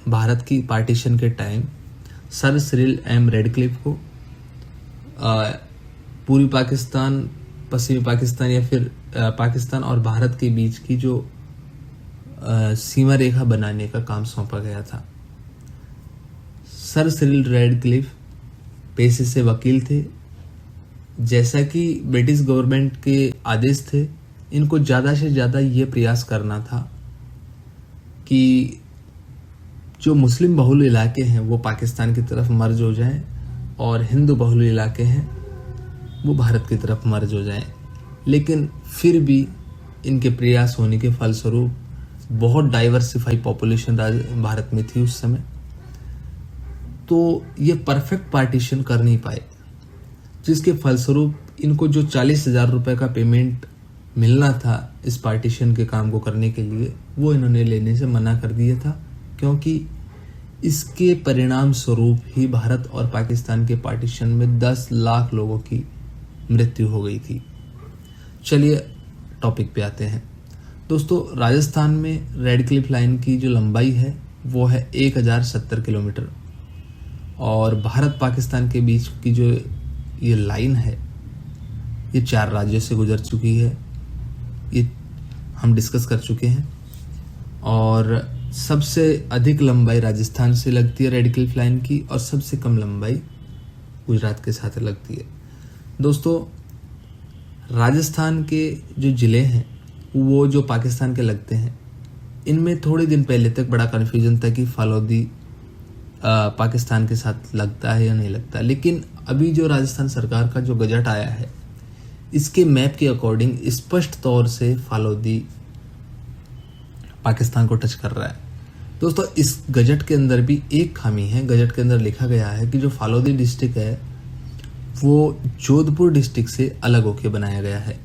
भारत की पार्टीशन के time sir Cyril M Radcliffe को पूर्वी पाकिस्तान, पश्चिमी पाकिस्तान या फिर पाकिस्तान और भारत के बीच की जो सीमा रेखा बनाने का काम सौंपा गया था। सर सिरिल रैडक्लिफ पेशे से वकील थे। जैसा कि ब्रिटिश गवर्नमेंट के आदेश थे, इनको ज़्यादा से ज़्यादा ये प्रयास करना था कि जो मुस्लिम बहुल इलाके हैं वो पाकिस्तान की तरफ मर्ज हो जाएं और हिंदू बहुल इलाके हैं वो भारत की तरफ मर्ज हो जाएं। लेकिन फिर भी इनके प्रयास होने के फलस्वरूप बहुत डाइवर्सिफाई पॉपुलेशन भारत में थी उस समय, तो ये परफेक्ट पार्टीशन कर नहीं पाए, जिसके फलस्वरूप इनको जो 40,000 रुपये का पेमेंट मिलना था इस पार्टीशन के काम को करने के लिए, वो इन्होंने लेने से मना कर दिया था, क्योंकि इसके परिणाम स्वरूप ही भारत और पाकिस्तान के पार्टीशन में 10 लाख लोगों की मृत्यु हो गई थी। चलिए टॉपिक पे आते हैं। दोस्तों, राजस्थान में रैडक्लिफ लाइन की जो लंबाई है वो है 1070 किलोमीटर और भारत पाकिस्तान के बीच की जो ये लाइन है ये 4 राज्यों से गुजर चुकी है, ये हम डिस्कस कर चुके हैं। और सबसे अधिक लंबाई राजस्थान से लगती है रैडक्लिफ लाइन की और सबसे कम लंबाई गुजरात के साथ लगती है। दोस्तों, राजस्थान के जो ज़िले हैं वो जो पाकिस्तान के लगते हैं, इनमें थोड़े दिन पहले तक बड़ा कन्फ्यूजन था कि फालोदी पाकिस्तान के साथ लगता है या नहीं लगता, लेकिन अभी जो राजस्थान सरकार का जो गजट आया है इसके मैप के अकॉर्डिंग स्पष्ट तौर से फालोदी पाकिस्तान को टच कर रहा है। दोस्तों, इस गजट के अंदर भी एक खामी है। गजट के अंदर लिखा गया है कि जो फालोदी डिस्ट्रिक्ट है वो जोधपुर डिस्ट्रिक्ट से अलग होकर बनाया गया है,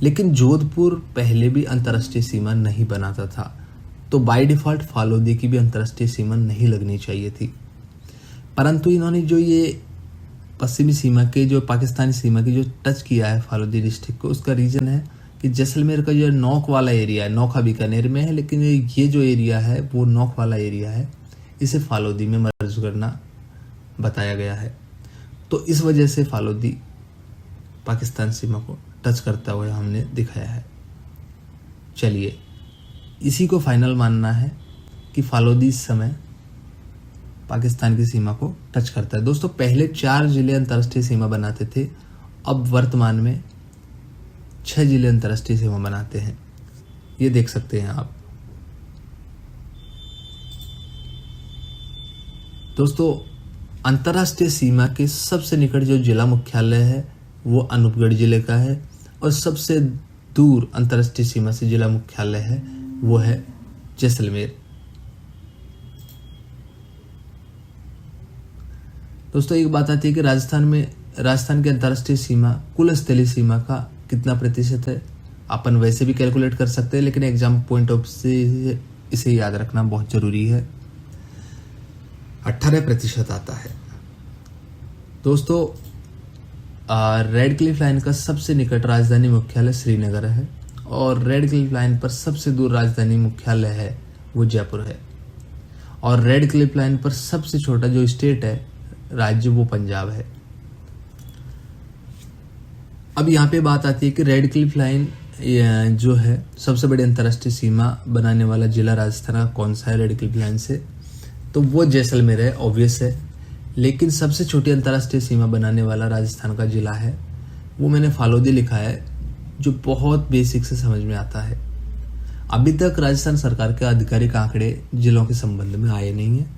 लेकिन जोधपुर पहले भी अंतर्राष्ट्रीय सीमा नहीं बनाता था, तो बाय डिफॉल्ट फालोदी की भी अंतर्राष्ट्रीय सीमा नहीं लगनी चाहिए थी। परंतु इन्होंने जो ये पश्चिमी सीमा के जो पाकिस्तानी सीमा की जो टच किया है फालोदी डिस्ट्रिक्ट को, उसका रीज़न है कि जैसलमेर का जो नौक वाला एरिया है, नौका बीकानेर में है, लेकिन ये जो एरिया है वो नौक वाला एरिया है, इसे फालोदी में मर्ज करना बताया गया है। तो इस वजह से फालोदी पाकिस्तान सीमा को टच करता हुआ हमने दिखाया है। चलिए, इसी को फाइनल मानना है कि फालोदी इस समय पाकिस्तान की सीमा को टच करता है। दोस्तों, पहले 4 जिले अंतर्राष्ट्रीय सीमा बनाते थे, अब वर्तमान में 6 जिले अंतर्राष्ट्रीय सीमा बनाते हैं। ये देख सकते हैं आप। दोस्तों, अंतर्राष्ट्रीय सीमा के सबसे निकट जो जिला मुख्यालय है वो अनूपगढ़ जिले का है और सबसे दूर अंतर्राष्ट्रीय सीमा से जिला मुख्यालय है वो है जैसलमेर। दोस्तों, एक बात आती है कि राजस्थान की अंतर्राष्ट्रीय सीमा कुल स्थलीय सीमा का कितना प्रतिशत है, अपन वैसे भी कैलकुलेट कर सकते हैं, लेकिन एग्जाम पॉइंट ऑफ से इसे याद रखना बहुत जरूरी है। 18% आता है। दोस्तों, रैडक्लिफ लाइन का सबसे निकट राजधानी मुख्यालय श्रीनगर है और रैडक्लिफ लाइन पर सबसे दूर राजधानी मुख्यालय है वो जयपुर है और रैडक्लिफ लाइन पर सबसे छोटा जो स्टेट है, राज्य, वो पंजाब है। अब यहाँ पे बात आती है कि रैडक्लिफ लाइन जो है सबसे बड़ी अंतर्राष्ट्रीय सीमा बनाने वाला जिला राजस्थान का कौन सा है रैडक्लिफ लाइन से, तो वो जैसलमेर है, ऑब्वियस है। लेकिन सबसे छोटी अंतर्राष्ट्रीय सीमा बनाने वाला राजस्थान का जिला है वो मैंने फालोदी लिखा है, जो बहुत बेसिक से समझ में आता है। अभी तक राजस्थान सरकार के आधिकारिक आंकड़े जिलों के संबंध में आए नहीं हैं,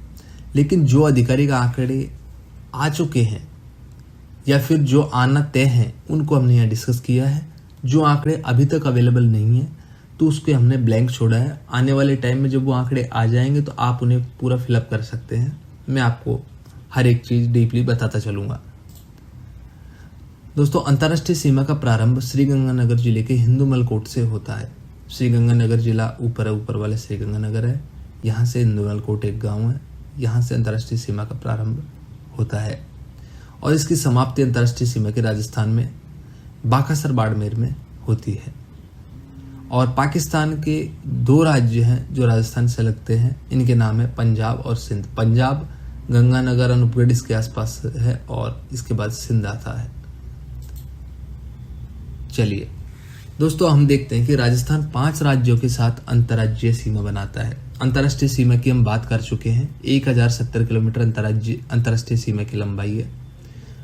लेकिन जो आधिकारिक आंकड़े आ चुके हैं या फिर जो आना तय हैं उनको हमने यहाँ डिस्कस किया है। जो आंकड़े अभी तक अवेलेबल नहीं है तो उसके हमने ब्लैंक छोड़ा है। आने वाले टाइम में जब वो आंकड़े आ जाएंगे तो आप उन्हें पूरा फिलअप कर सकते हैं। मैं आपको हर एक चीज डीपली बताता चलूंगा। दोस्तों, अंतर्राष्ट्रीय सीमा का प्रारंभ श्रीगंगानगर जिले के हिंदूमल कोट से होता है। श्रीगंगानगर जिला ऊपर वाले श्रीगंगानगर है, यहाँ से हिंदूमल कोट एक गांव है, यहाँ से अंतर्राष्ट्रीय सीमा का प्रारंभ होता है और इसकी समाप्ति अंतर्राष्ट्रीय सीमा के राजस्थान में बाकासर बाड़मेर में होती है। और पाकिस्तान के 2 राज्य हैं जो राजस्थान से लगते हैं, इनके नाम है पंजाब और सिंध। पंजाब गंगानगर अनूपगढ़ इसके आसपास है और इसके बाद सिंध आता है। चलिए दोस्तों, हम देखते हैं कि राजस्थान 5 राज्यों के साथ अंतर्राज्यीय सीमा बनाता है अंतर्राष्ट्रीय सीमा की हम बात कर चुके हैं। 1070 किलोमीटर अंतर्राष्ट्रीय सीमा की लंबाई है।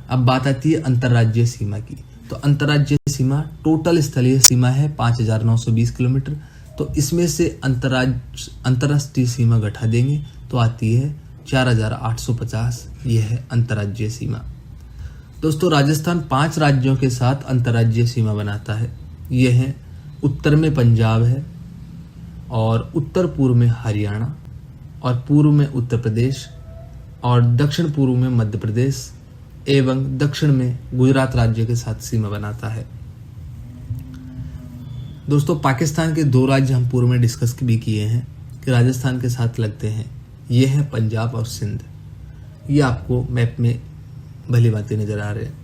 अब बात आती है अंतर्राज्यीय सीमा की। तो अंतर्राज्यीय सीमा टोटल स्थलीय सीमा है 5920 किलोमीटर। तो इसमें से अंतर्राष्ट्रीय सीमा घटा देंगे तो आती है 4850। यह है अंतर्राज्यीय सीमा। दोस्तों, राजस्थान 5 राज्यों के साथ अंतर्राज्यीय सीमा बनाता है। यह है, उत्तर में पंजाब है, और उत्तर पूर्व में हरियाणा, और पूर्व में उत्तर प्रदेश, और दक्षिण पूर्व में मध्य प्रदेश, एवं दक्षिण में गुजरात राज्य के साथ सीमा बनाता है। दोस्तों, पाकिस्तान के 2 राज्य हम पूर्व में डिस्कस भी किए हैं कि राजस्थान के साथ लगते हैं। ये है पंजाब और सिंध। ये आपको मैप में भली भांति नजर आ रहे हैं।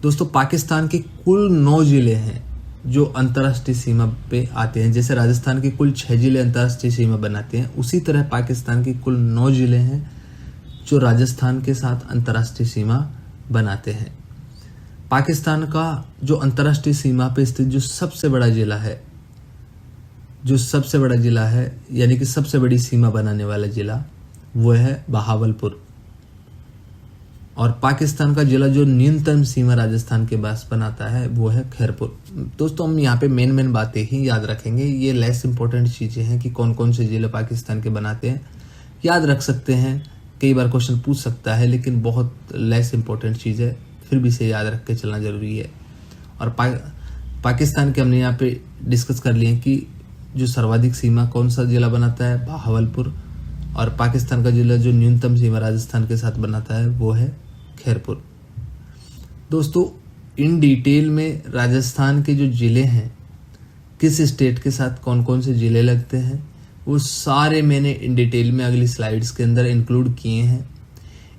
दोस्तों, पाकिस्तान के कुल 9 जिले हैं जो अंतर्राष्ट्रीय सीमा पे आते हैं। जैसे राजस्थान के कुल 6 जिले अंतर्राष्ट्रीय सीमा बनाते हैं, उसी तरह पाकिस्तान के कुल 9 जिले हैं जो राजस्थान के साथ अंतर्राष्ट्रीय सीमा बनाते हैं। पाकिस्तान का जो अंतर्राष्ट्रीय सीमा पे स्थित जो सबसे बड़ा जिला है यानी कि सबसे बड़ी सीमा बनाने वाला जिला, वो है बहावलपुर। और पाकिस्तान का जिला जो न्यूनतम सीमा राजस्थान के पास बनाता है वो है खैरपुर। दोस्तों, हम यहाँ पे मेन बातें ही याद रखेंगे। ये लेस इंपॉर्टेंट चीजें हैं कि कौन कौन से जिले पाकिस्तान के बनाते हैं, याद रख सकते हैं। कई बार क्वेश्चन पूछ सकता है, लेकिन बहुत लेस इंपॉर्टेंट चीज है, फिर भी इसे याद रख के चलना जरूरी है। और पाकिस्तान के हमने यहाँ पे डिस्कस कर लिए कि जो सर्वाधिक सीमा कौन सा जिला बनाता है, बहावलपुर। और पाकिस्तान का जिला जो न्यूनतम सीमा राजस्थान के साथ बनाता है वो है खैरपुर। दोस्तों, इन डिटेल में राजस्थान के जो जिले हैं, किस स्टेट के साथ कौन कौन से जिले लगते हैं, वो सारे मैंने इन डिटेल में अगली स्लाइड्स के अंदर इंक्लूड किए हैं।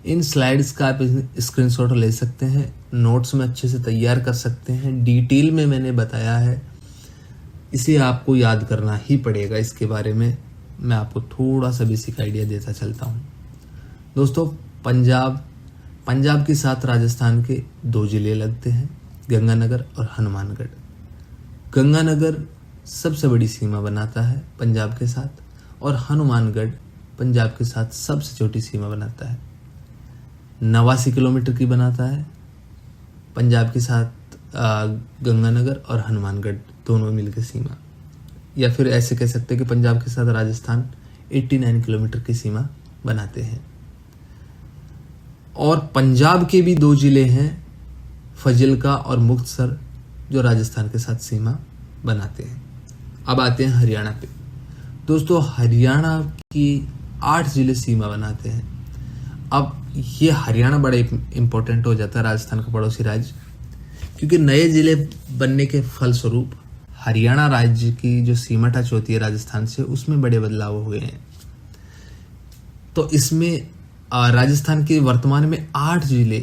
इन स्लाइड्स का आप स्क्रीनशॉट ले सकते हैं, नोट्स में अच्छे से तैयार कर सकते हैं। डिटेल में मैंने बताया है, इसे आपको याद करना ही पड़ेगा। इसके बारे में मैं आपको थोड़ा सा बेसिक आइडिया देता चलता हूँ। दोस्तों, पंजाब के साथ राजस्थान के 2 जिले लगते हैं, गंगानगर और हनुमानगढ़। गंगानगर सबसे बड़ी सीमा बनाता है पंजाब के साथ, और हनुमानगढ़ पंजाब के साथ सबसे छोटी सीमा बनाता है। 89 किलोमीटर की बनाता है पंजाब के साथ गंगानगर और हनुमानगढ़ दोनों मिलकर सीमा। या फिर ऐसे कह सकते हैं कि पंजाब के साथ राजस्थान 89 किलोमीटर की सीमा बनाते हैं। और पंजाब के भी 2 जिले हैं, फजिल्का और मुक्तसर, जो राजस्थान के साथ सीमा बनाते हैं। अब आते हैं हरियाणा पे। दोस्तों, हरियाणा की 8 जिले सीमा बनाते हैं। अब ये हरियाणा बड़ा इंपॉर्टेंट हो जाता है, राजस्थान का पड़ोसी राज्य, क्योंकि नए जिले बनने के फलस्वरूप हरियाणा राज्य की जो सीमा टच होती है राजस्थान से, उसमें बड़े बदलाव हो गए हैं। तो इसमें राजस्थान के वर्तमान में 8 जिले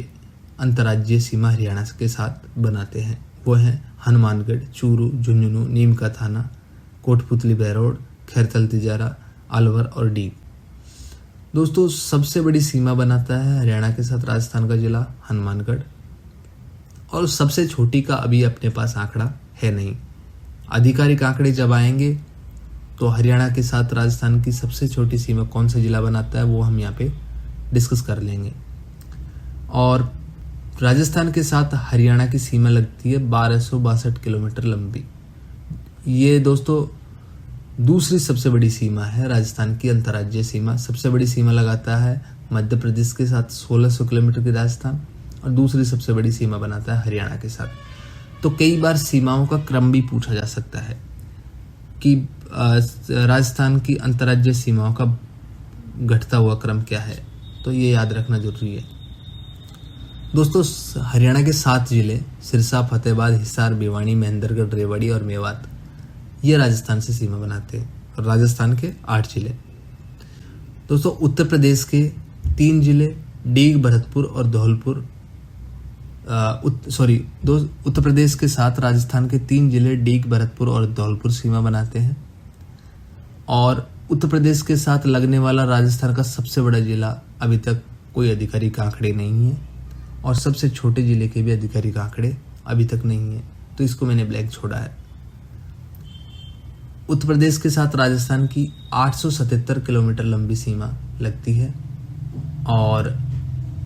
अंतर्राज्यीय सीमा हरियाणा के साथ बनाते हैं। वो हैं हनुमानगढ़, चूरू, झुंझुनू, नीम का थाना, कोटपुतली, बहरोड, खैरथल, तिजारा, अलवर और डीग। दोस्तों, सबसे बड़ी सीमा बनाता है हरियाणा के साथ राजस्थान का जिला हनुमानगढ़, और सबसे छोटी का अभी अपने पास आंकड़ा है नहीं। आधिकारिक आंकड़े जब आएंगे तो हरियाणा के साथ राजस्थान की सबसे छोटी सीमा कौन सा जिला बनाता है वो हम यहाँ पे डिस्कस कर लेंगे। और राजस्थान के साथ हरियाणा की सीमा लगती है 1262 किलोमीटर लंबी। ये दोस्तों दूसरी सबसे बड़ी सीमा है राजस्थान की अंतर्राज्यीय सीमा। सबसे बड़ी सीमा लगाता है मध्य प्रदेश के साथ 1600 किलोमीटर की राजस्थान, और दूसरी सबसे बड़ी सीमा बनाता है हरियाणा के साथ। तो कई बार सीमाओं का क्रम भी पूछा जा सकता है कि राजस्थान की अंतर्राज्यीय सीमाओं का घटता हुआ क्रम क्या है, तो ये याद रखना जरूरी है। दोस्तों, हरियाणा के 7 जिले सिरसा, फतेहाबाद, हिसार, भिवानी, महेंद्रगढ़, रेवाड़ी और मेवात, ये राजस्थान से सीमा बनाते हैं। और राजस्थान के 8 जिले। दोस्तों, उत्तर प्रदेश के 3 जिले डीग, भरतपुर और धौलपुर, उत्तर प्रदेश के साथ राजस्थान के 3 जिले डीग, भरतपुर और धौलपुर सीमा बनाते हैं। और उत्तर प्रदेश के साथ लगने वाला राजस्थान का सबसे बड़ा जिला अभी तक कोई आधिकारिक आंकड़े नहीं है, और सबसे छोटे जिले के भी आधिकारिक आंकड़े अभी तक नहीं है, तो इसको मैंने ब्लैंक छोड़ा है। उत्तर प्रदेश के साथ राजस्थान की 877 किलोमीटर लंबी सीमा लगती है और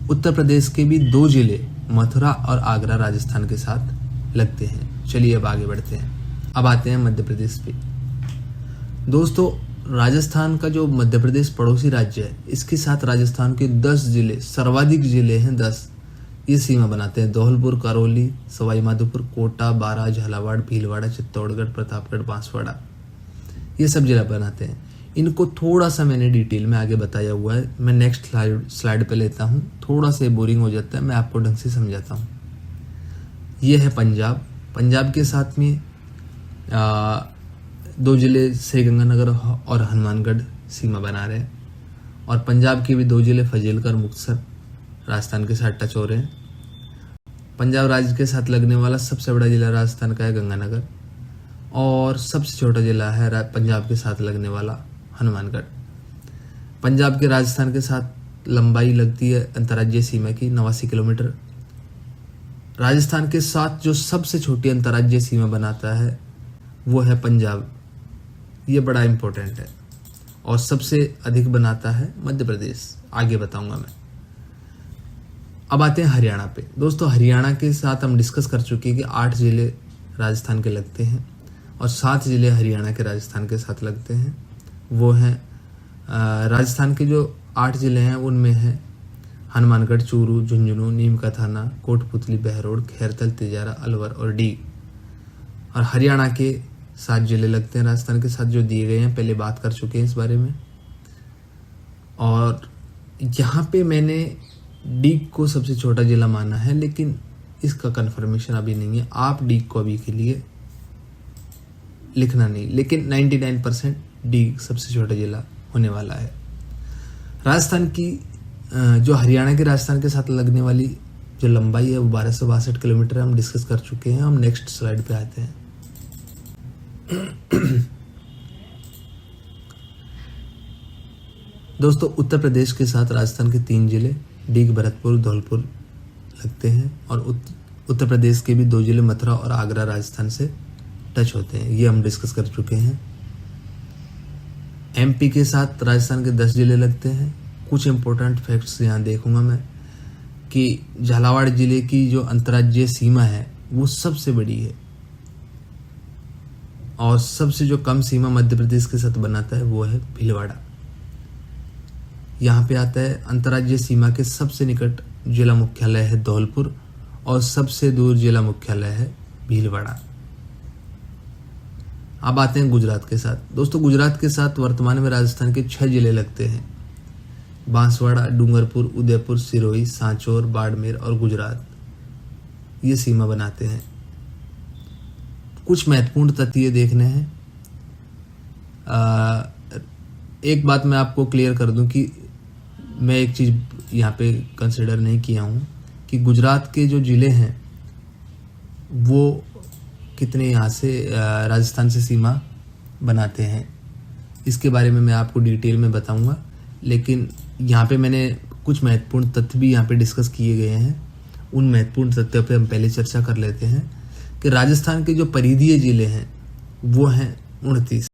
उत्तर प्रदेश के भी 2 जिले मथुरा और आगरा राजस्थान के साथ लगते हैं। चलिए अब आगे बढ़ते हैं। अब आते हैं मध्य प्रदेश पे। दोस्तों, राजस्थान का जो मध्य प्रदेश पड़ोसी राज्य है, इसके साथ राजस्थान के 10 जिले, सर्वाधिक जिले हैं 10, ये सीमा बनाते हैं। धौलपुर, करौली, सवाई माधोपुर, कोटा, बारां, झालावाड़, भीलवाड़ा, चित्तौड़गढ़, प्रतापगढ़, बांसवाड़ा, ये सब जिला बनाते हैं। इनको थोड़ा सा मैंने डिटेल में आगे बताया हुआ है, मैं नेक्स्ट स्लाइड पे लेता हूँ। थोड़ा सा बोरिंग हो जाता है, मैं आपको ढंग से समझाता हूँ। ये है पंजाब। पंजाब के साथ में 2 जिले श्रीगंगानगर और हनुमानगढ़ सीमा बना रहे हैं और पंजाब के भी 2 जिले फजीलका और मुक्तसर राजस्थान के साथ टच हो रहे हैं। पंजाब राज्य के साथ लगने वाला सबसे बड़ा जिला राजस्थान का है गंगानगर और सबसे छोटा जिला है पंजाब के साथ लगने वाला हनुमानगढ़। पंजाब के राजस्थान के साथ लंबाई लगती है अंतर्राज्यीय सीमा की 89 किलोमीटर। राजस्थान के साथ जो सबसे छोटी अंतर्राज्यीय सीमा बनाता है वो है पंजाब, ये बड़ा इंपॉर्टेंट है। और सबसे अधिक बनाता है मध्य प्रदेश, आगे बताऊंगा मैं। अब आते हैं हरियाणा पे। दोस्तों, हरियाणा के साथ हम डिस्कस कर चुके हैं कि 8 जिले राजस्थान के लगते हैं और 7 जिले हरियाणा के राजस्थान के साथ लगते हैं। वो हैं राजस्थान के जो 8 जिले हैं उनमें है हनुमानगढ़, चूरू, झुंझुनू, नीम का थाना, कोटपुतली, बहरोड, खैरथल, तिजारा, अलवर और डी। और हरियाणा के 7 जिले लगते हैं राजस्थान के साथ जो दिए गए हैं, पहले बात कर चुके हैं इस बारे में। और यहाँ पे मैंने डीग को सबसे छोटा जिला माना है, लेकिन इसका कंफर्मेशन अभी नहीं है। आप डीग को अभी के लिए लिखना नहीं, लेकिन 99% डीग सबसे छोटा जिला होने वाला है। राजस्थान की जो हरियाणा के राजस्थान के साथ लगने वाली जो लंबाई है वो 1262 किलोमीटर है, हम डिस्कस कर चुके हैं। हम नेक्स्ट स्लाइड पे आते हैं। दोस्तों, उत्तर प्रदेश के साथ राजस्थान के 3 जिले डीग, भरतपुर, धौलपुर लगते हैं और उत्तर प्रदेश के भी 2 जिले मथुरा और आगरा राजस्थान से टच होते हैं, ये हम डिस्कस कर चुके हैं। एमपी के साथ राजस्थान के 10 जिले लगते हैं। कुछ इंपॉर्टेंट फैक्ट्स यहाँ देखूंगा मैं कि झालावाड़ जिले की जो अंतर्राज्यीय सीमा है वो सबसे बड़ी है और सबसे जो कम सीमा मध्य प्रदेश के साथ बनाता है वो है भीलवाड़ा। यहाँ पे आता है अंतर्राज्यीय सीमा के सबसे निकट जिला मुख्यालय है धौलपुर और सबसे दूर जिला मुख्यालय है भीलवाड़ा। अब आते हैं गुजरात के साथ। दोस्तों, गुजरात के साथ वर्तमान में राजस्थान के 6 जिले लगते हैं। बांसवाड़ा, डूंगरपुर, उदयपुर, सिरोही, सांचौर, बाड़मेर और गुजरात, ये सीमा बनाते हैं। कुछ महत्वपूर्ण तथ्य ये देखने हैं। एक बात मैं आपको क्लियर कर दूं कि मैं एक चीज़ यहाँ पे कंसिडर नहीं किया हूँ कि गुजरात के जो ज़िले हैं वो कितने यहाँ से राजस्थान से सीमा बनाते हैं, इसके बारे में मैं आपको डिटेल में बताऊंगा। लेकिन यहाँ पे मैंने कुछ महत्वपूर्ण तथ्य भी यहाँ पे डिस्कस किए गए हैं। उन महत्वपूर्ण तथ्यों पे हम पहले चर्चा कर लेते हैं कि राजस्थान के जो परिधीय जिले हैं वो हैं 29,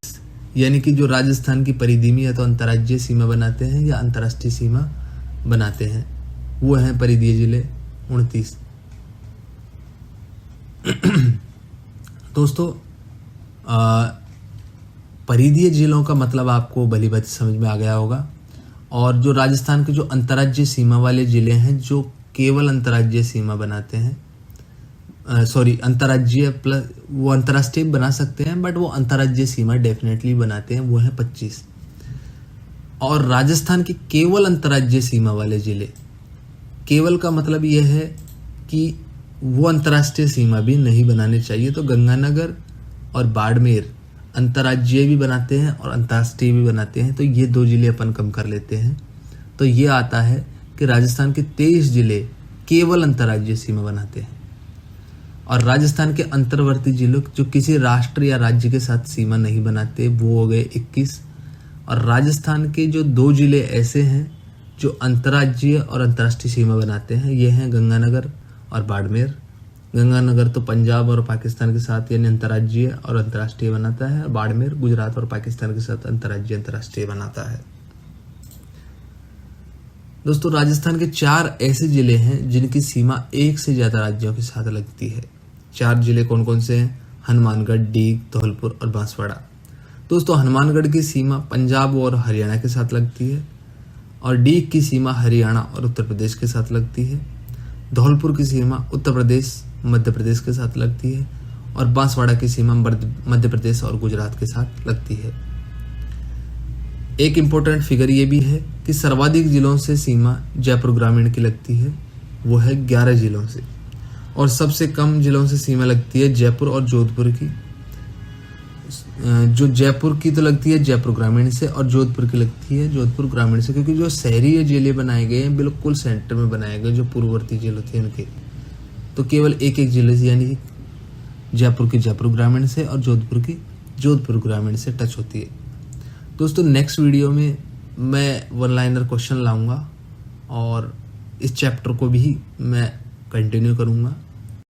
यानी कि जो राजस्थान की परिधि में या तो अंतर्राज्यीय सीमा बनाते हैं या अंतर्राष्ट्रीय सीमा बनाते हैं, वो हैं परिधीय जिले 29। दोस्तों, परिधीय जिलों का मतलब आपको भली भांति समझ में आ गया होगा। और जो राजस्थान के जो अंतर्राज्यीय सीमा वाले जिले हैं जो केवल अंतर्राज्यीय सीमा बनाते हैं, अंतर्राज्यीय प्लस वो अंतर्राष्ट्रीय बना सकते हैं बट वो अंतर्राज्यीय सीमा डेफिनेटली बनाते हैं, वो है 25। और राजस्थान के केवल अंतर्राज्यीय सीमा वाले जिले, केवल का मतलब ये है कि वो अंतर्राष्ट्रीय सीमा भी नहीं बनाने चाहिए। तो गंगानगर और बाड़मेर अंतर्राज्यीय भी बनाते हैं और अंतर्राष्ट्रीय भी बनाते हैं, तो ये 2 जिले अपन कम कर लेते हैं। तो ये आता है कि राजस्थान के 23 जिले केवल अंतर्राज्यीय सीमा बनाते हैं और राजस्थान के अंतर्वर्ती जिलों जो किसी राष्ट्र या राज्य के साथ सीमा नहीं बनाते वो हो गए 21। और राजस्थान के जो 2 जिले ऐसे हैं जो अंतर्राज्यीय और अंतर्राष्ट्रीय सीमा बनाते हैं, ये हैं गंगानगर और बाड़मेर। गंगानगर तो पंजाब और पाकिस्तान के साथ यानी अंतर्राज्यीय और अंतर्राष्ट्रीय बनाता है। बाड़मेर गुजरात और पाकिस्तान के साथ अंतर्राज्यीय अंतर्राष्ट्रीय बनाता है। दोस्तों राजस्थान के 4 ऐसे जिले हैं जिनकी सीमा एक से ज्यादा राज्यों के साथ लगती है। 4 जिले कौन कौन से हैं? हनुमानगढ़, डीग, धौलपुर और बांसवाड़ा। दोस्तों हनुमानगढ़ की सीमा पंजाब और हरियाणा के साथ लगती है और डीग की सीमा हरियाणा और उत्तर प्रदेश के साथ लगती है। धौलपुर की सीमा उत्तर प्रदेश, मध्य प्रदेश के साथ लगती है और बांसवाड़ा की सीमा मध्य प्रदेश और गुजरात के साथ लगती है। एक इम्पोर्टेंट फिगर ये भी है कि सर्वाधिक जिलों से सीमा जयपुर ग्रामीण की लगती है, वो है 11 जिलों से, और सबसे कम जिलों से सीमा लगती है जयपुर और जोधपुर की। जो जयपुर की तो लगती है जयपुर ग्रामीण से और जोधपुर की लगती है जोधपुर ग्रामीण से, क्योंकि जो शहरी जिले बनाए गए हैं बिल्कुल सेंटर में बनाए गए, जो पूर्ववर्ती जिले थे उनके, तो केवल एक जिले से यानी जयपुर की जयपुर ग्रामीण से और जोधपुर की जोधपुर ग्रामीण से टच होती है। दोस्तों नेक्स्ट वीडियो में मैं 1 लाइनर क्वेश्चन लाऊंगा और इस चैप्टर को भी मैं कंटिन्यू करूंगा।